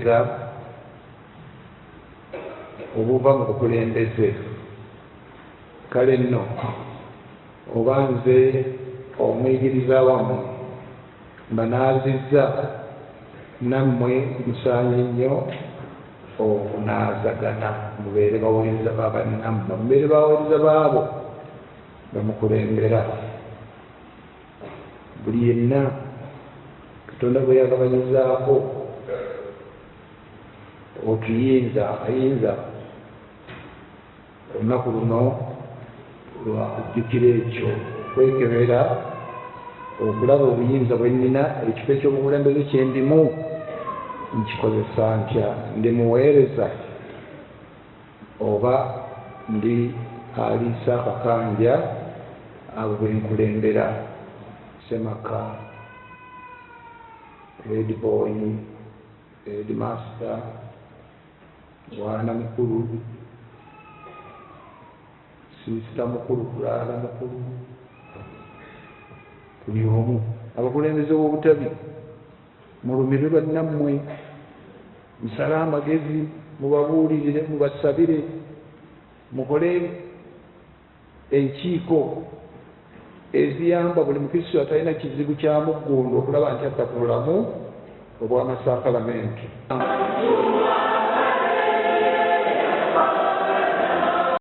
obuweereza obuva mu bukulembeze. Kale nno oba nze omuyigiriza wammwe mbanaazizza, nammwe musaanye nnyo okunaazagana, mubeere baweereza ba bannammwe, mubeere baweereza baabo bamukulembera. Buli yenna Katonda bwe yagabanyizaako otuyinza ayinza olunaku luno lwa kujjukira ekyo, kwekebera okulaba obuyinza bwe nnina, ekifo ekyobukulembeze kye ndimu nkikozesa ntya, ndi muweereza oba ndi aliisa akakanja abo be nkulembera, Ssemaka, head boy, head master, mwana mukulu, siisita mukulu, kulaala mukulu, buli omu. Abakulembeze b'obutabi mulumirwe bannammwe, musale amagezi, mubabuulirire, mubasabire, mukole enkiiko eziyamba buli mukristo atalina kizibu kya muggundu okulaba nti atta ku bulamu obw'amasaakalamenti.